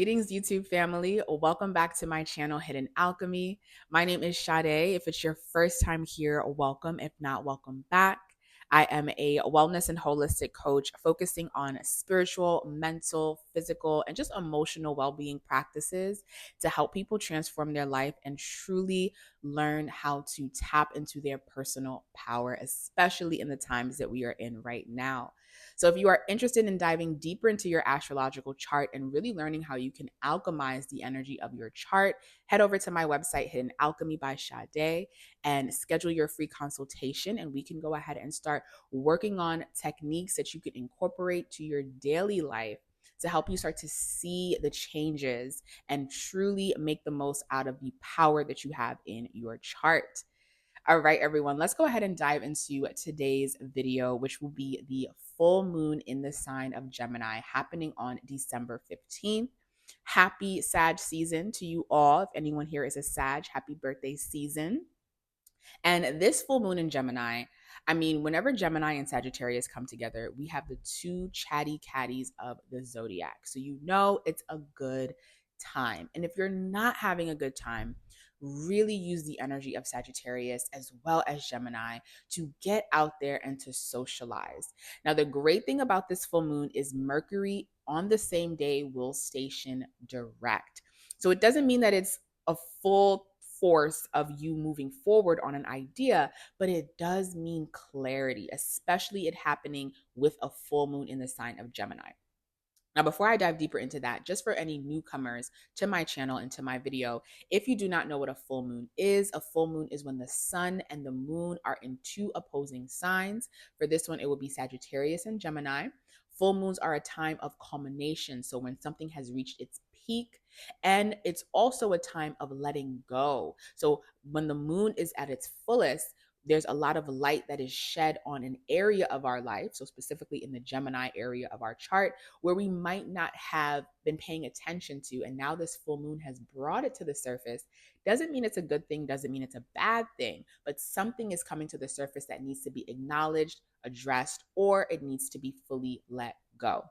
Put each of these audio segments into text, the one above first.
Greetings, YouTube family. Welcome back to my channel, Hidden Alchemy. My name is Sade. If it's your first time here, welcome. If not, welcome back. I am a wellness and holistic coach focusing on spiritual, mental, physical, and just emotional well being practices to help people transform their life and truly learn how to tap into their personal power, especially in the times that we are in right now. So, if you are interested in diving deeper into your astrological chart and really learning how you can alchemize the energy of your chart, head over to my website, Hidden Alchemy by Sade, and schedule your free consultation. And we can go ahead and start working on techniques that you can incorporate to your daily life to help you start to see the changes and truly make the most out of the power that you have in your chart. All right, everyone, let's go ahead and dive into today's video, which will be the full moon in the sign of Gemini happening on December 15th. Happy Sag season to you all. If anyone here is a Sag, happy birthday season. And this full moon in Gemini, I mean, whenever Gemini and Sagittarius come together, we have the two chatty catties of the zodiac. So you know it's a good time. And if you're not having a good time, really use the energy of Sagittarius as well as Gemini to get out there and to socialize. Now, the great thing about this full moon is Mercury on the same day will station direct. So it doesn't mean that it's a full force of you moving forward on an idea, but it does mean clarity, especially it happening with a full moon in the sign of Gemini. Now, before I dive deeper into that, just for any newcomers to my channel and to my video, if you do not know what a full moon is when the sun and the moon are in two opposing signs. For this one, it will be Sagittarius and Gemini. Full moons are a time of culmination. So when something has reached its peak, and it's also a time of letting go. So when the moon is at its fullest, there's a lot of light that is shed on an area of our life. So specifically in the Gemini area of our chart, where we might not have been paying attention to. And now this full moon has brought it to the surface. Doesn't mean it's a good thing, doesn't mean it's a bad thing, but something is coming to the surface that needs to be acknowledged, addressed, or it needs to be fully let go.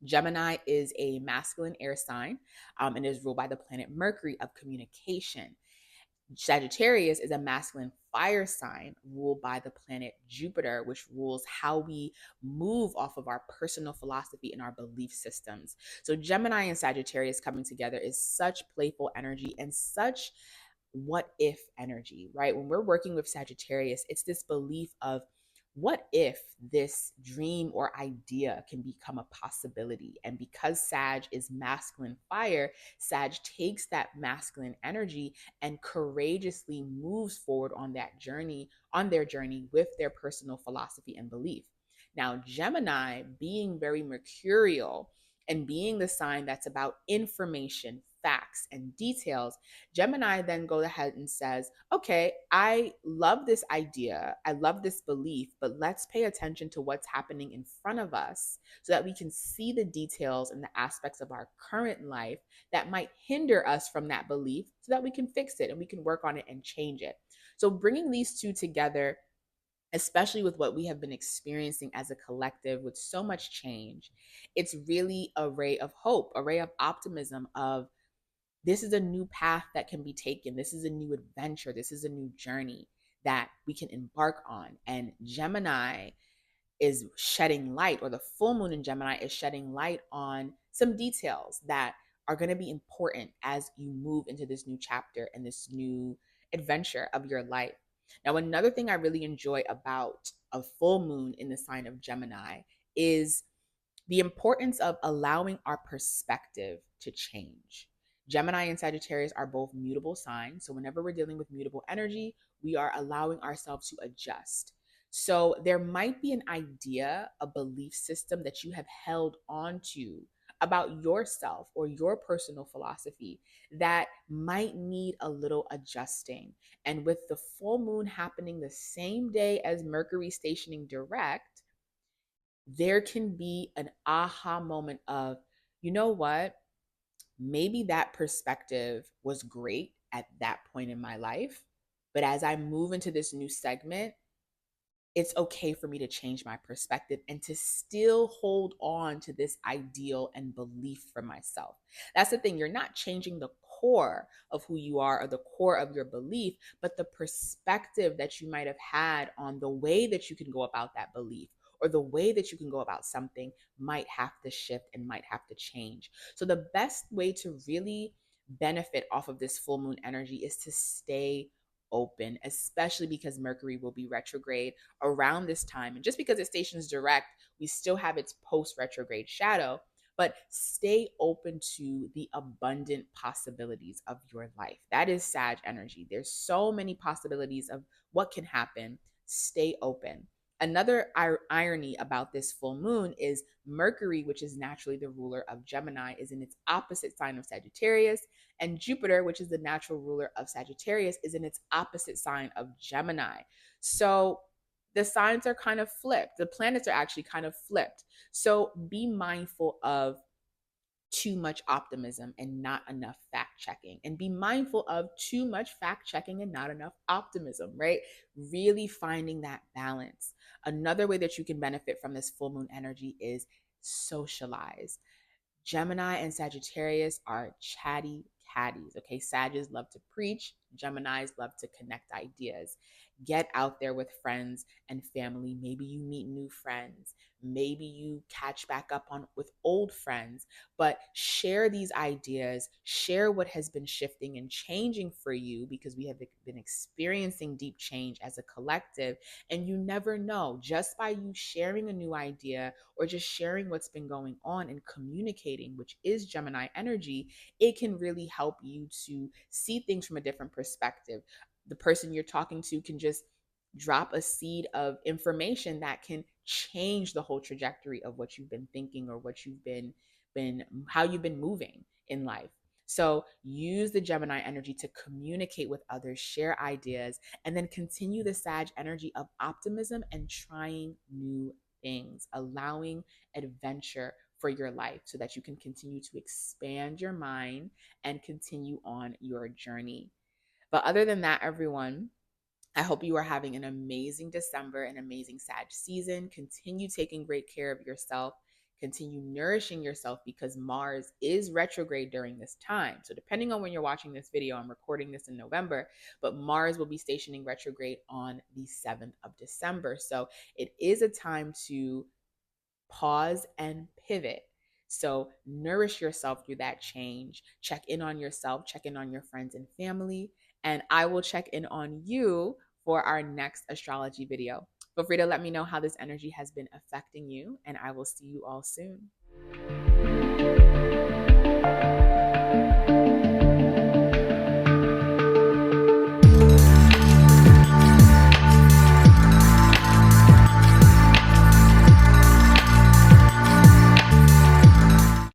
Gemini is a masculine air sign and is ruled by the planet Mercury of communication. Sagittarius is a masculine fire sign ruled by the planet Jupiter, which rules how we move off of our personal philosophy and our belief systems. So, Gemini and Sagittarius coming together is such playful energy and such what if energy, right? When we're working with Sagittarius, it's this belief of what if this dream or idea can become a possibility? And because Sag is masculine fire, Sag takes that masculine energy and courageously moves forward on that journey, on their journey with their personal philosophy and belief. Now, Gemini, being very mercurial and being the sign that's about information, facts, and details, Gemini then goes ahead and says, okay, I love this idea. I love this belief, but let's pay attention to what's happening in front of us so that we can see the details and the aspects of our current life that might hinder us from that belief so that we can fix it and we can work on it and change it. So bringing these two together, especially with what we have been experiencing as a collective with so much change, it's really a ray of hope, a ray of optimism of this is a new path that can be taken. This is a new adventure. This is a new journey that we can embark on. And Gemini is shedding light, or the full moon in Gemini is shedding light on some details that are going to be important as you move into this new chapter and this new adventure of your life. Now, another thing I really enjoy about a full moon in the sign of Gemini is the importance of allowing our perspective to change. Gemini and Sagittarius are both mutable signs. So, whenever we're dealing with mutable energy, we are allowing ourselves to adjust. So, there might be an idea, a belief system that you have held on to about yourself or your personal philosophy that might need a little adjusting. And with the full moon happening the same day as Mercury stationing direct, there can be an aha moment of, you know what? Maybe that perspective was great at that point in my life. But as I move into this new segment, it's okay for me to change my perspective and to still hold on to this ideal and belief for myself. That's the thing. You're not changing the core of who you are or the core of your belief, but the perspective that you might have had on the way that you can go about that belief or the way that you can go about something might have to shift and might have to change. So, the best way to really benefit off of this full moon energy is to stay open, especially because Mercury will be retrograde around this time. And just because it stations direct, we still have its post retrograde shadow, but stay open to the abundant possibilities of your life. That is Sag energy. There's so many possibilities of what can happen. Stay open. Another irony about this full moon is Mercury, which is naturally the ruler of Gemini, is in its opposite sign of Sagittarius, and Jupiter, which is the natural ruler of Sagittarius, is in its opposite sign of Gemini. So the signs are kind of flipped. The planets are actually kind of flipped. So be mindful of too much optimism and not enough fact checking, and be mindful of too much fact checking and not enough optimism, right? Really finding that balance. Another way that you can benefit from this full moon energy is socialize. Gemini and Sagittarius are chatty catties. Okay, Sagittarius love to preach, Geminis love to connect ideas. Get out there with friends and family. Maybe you meet new friends. Maybe you catch back up on with old friends, but share these ideas, share what has been shifting and changing for you, because we have been experiencing deep change as a collective. And you never know, just by you sharing a new idea or just sharing what's been going on and communicating, which is Gemini energy, it can really help you to see things from a different perspective. The person you're talking to can just drop a seed of information that can change the whole trajectory of what you've been thinking or what you've been how you've been moving in life. So use the Gemini energy to communicate with others, share ideas, and then continue the Sag energy of optimism and trying new things, allowing adventure for your life so that you can continue to expand your mind and continue on your journey. But other than that, everyone, I hope you are having an amazing December, an amazing Sag season. Continue taking great care of yourself. Continue nourishing yourself, because Mars is retrograde during this time. So, depending on when you're watching this video, I'm recording this in November, but Mars will be stationing retrograde on the 7th of December. So, it is a time to pause and pivot. So, nourish yourself through that change. Check in on yourself, check in on your friends and family, and I will check in on you for our next astrology video. Feel free to let me know how this energy has been affecting you, and I will see you all soon.